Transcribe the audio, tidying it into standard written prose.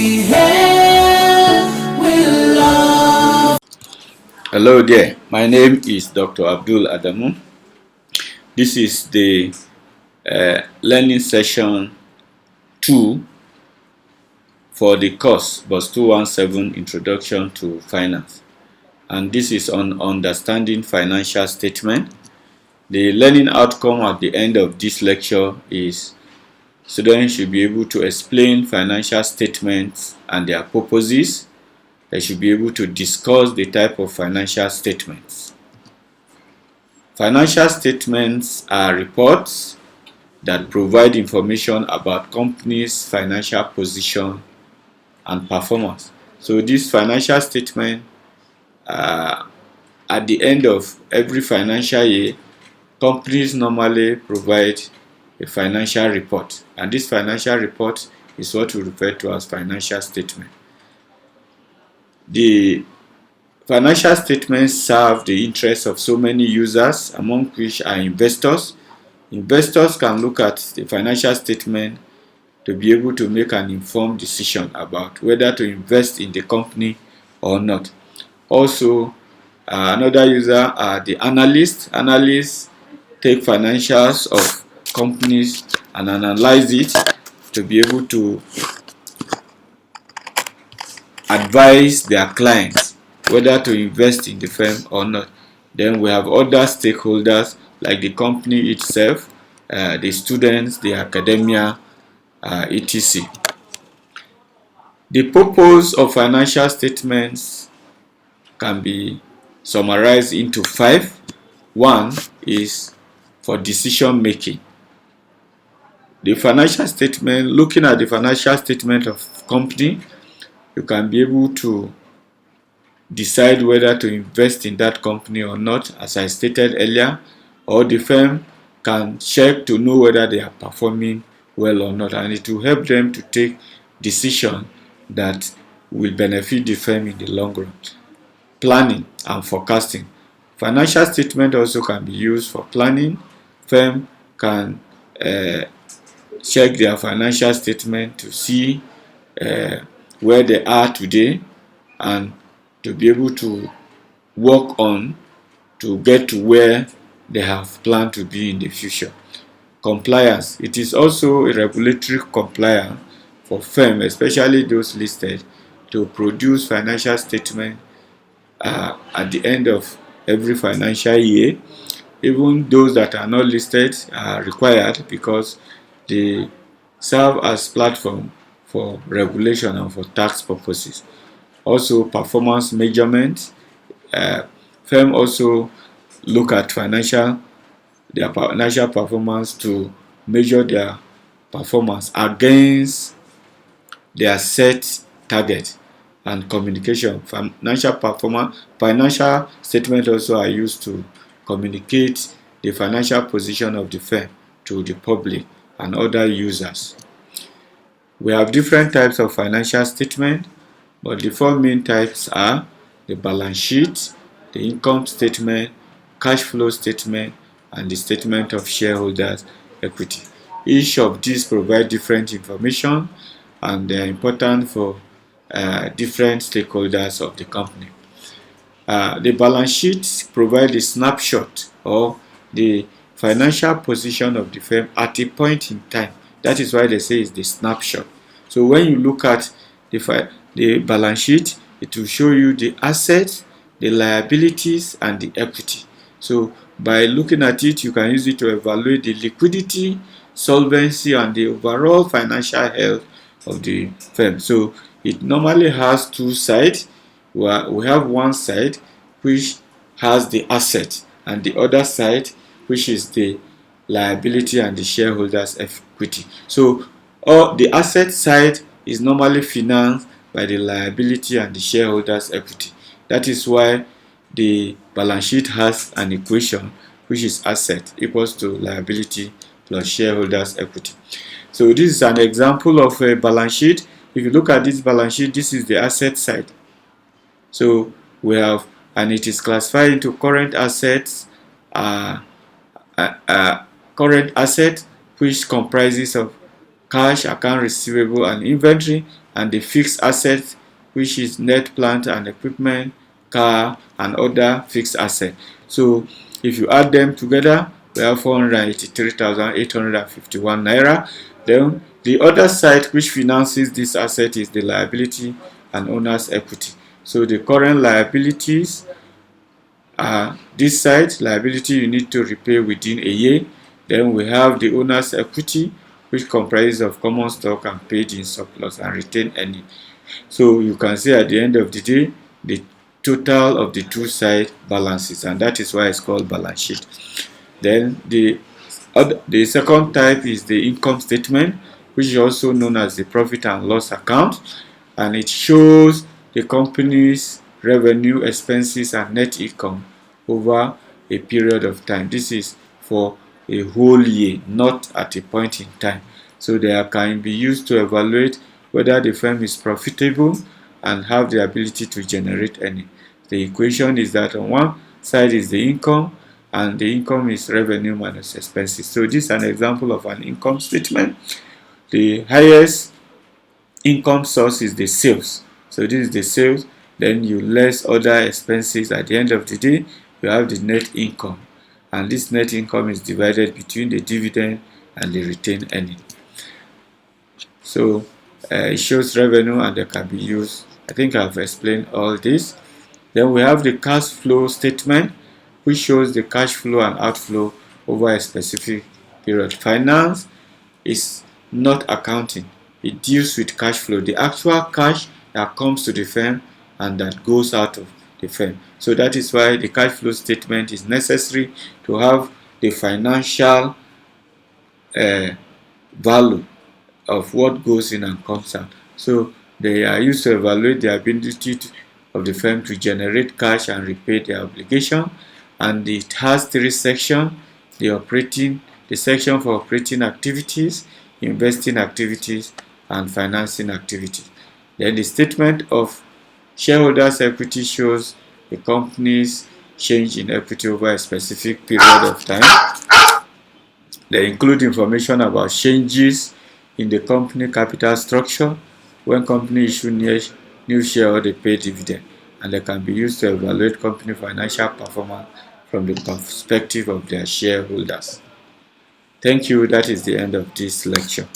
we hail, we love. Hello there, my name is Dr. ADAMU. This is the learning session 2 for the course BUS217 Introduction to Finance, and this is on understanding financial statement. The learning outcome at the end of this lecture is students should be able to explain financial statements and their purposes. They should be able to discuss the type of financial statements. Financial statements are reports that provide information about companies' financial position and performance. So this financial statement, at the end of every financial year, companies normally provide a financial report, and this financial report is what we refer to as financial statement. The financial statements serve the interests of so many users, among which are investors. Investors can look at the financial statement to be able to make an informed decision about whether to invest in the company or not. Also, another user are the analysts. Analysts take financials of companies and analyze it to be able to advise their clients whether to invest in the firm or not. Then we have other stakeholders like the company itself, the students, the academia, etc. The purpose of financial statements can be summarized into 5. One is for decision making. The financial statement, looking at the financial statement of company, you can be able to decide whether to invest in that company or not, as I stated earlier, or the firm can check to know whether they are performing well or not, and it will help them to take decisions that will benefit the firm in the long run. Planning and forecasting. Financial statement also can be used for planning. Firm can check their financial statement to see where they are today and to be able to work on to get to where they have planned to be in the future. Compliance. It is also a regulatory compliance for firms, especially those listed, to produce financial statement at the end of every financial year. Even those that are not listed are required because they serve as platform for regulation and for tax purposes. Also, performance measurement. Firm also look at their financial performance to measure their performance against their set target. And communication. Financial statements also are used to communicate the financial position of the firm to the public and other users. We have different types of financial statement, but the 4 main types are the balance sheet, the income statement, cash flow statement, and the statement of shareholders' equity. Each of these provide different information, and they are important for different stakeholders of the company. The balance sheet provides a snapshot of the financial position of the firm at a point in time. That is why they say it's the snapshot. So when you look at the balance sheet, it will show you the assets, the liabilities, and the equity. So by looking at it, you can use it to evaluate the liquidity, solvency, and the overall financial health of the firm. So it normally has 2 sides. We have one side which has the asset, and the other side which is the liability and the shareholders' equity. So the asset side is normally financed by the liability and the shareholders' equity. That is why the balance sheet has an equation which is asset equals to liability plus shareholders' equity. So this is an example of a balance sheet. If you look at this balance sheet, this is the asset side. So we have, and it is classified into current assets, current asset, which comprises of cash, account receivable, and inventory. and the fixed assets, which is net plant and equipment, car, and other fixed assets. So if you add them together, we have 483,851 naira. Then the other side which finances this asset is the liability and owner's equity. So the current liabilities are this side, liability you need to repay within a year. Then we have the owner's equity, which comprises of common stock and paid in surplus and retained earning. So you can see at the end of the day, the total of the two side balances, and that is why it's called balance sheet. Then the second type is the income statement, which is also known as the profit and loss account, and it shows the company's revenue, expenses, and net income over a period of time. This is for a whole year, not at a point in time. So they can be used to evaluate whether the firm is profitable and have the ability to generate earning. The equation is that on one side is the income, and the income is revenue minus expenses. So this is an example of an income statement. The highest income source is the sales. So this is the sales. Then you less other expenses. At the end of the day, you have the net income, and this net income is divided between the dividend and the retained earning. So it shows revenue, and they can be used. I think I've explained all this. Then we have the cash flow statement, which shows the cash flow and outflow over a specific period. Finance is not accounting. It deals with cash flow, the actual cash that comes to the firm and that goes out of the firm. So that is why the cash flow statement is necessary to have the financial value of what goes in and comes out. So they are used to evaluate the ability of the firm to generate cash and repay their obligation. And it has three sections: the section for operating activities, investing activities, and financing activities. Then the statement of shareholders' equity shows the company's change in equity over a specific period of time. They include information about changes in the company capital structure, when company issue new share or they pay dividend, and they can be used to evaluate company financial performance from the perspective of their shareholders. Thank you. That is the end of this lecture.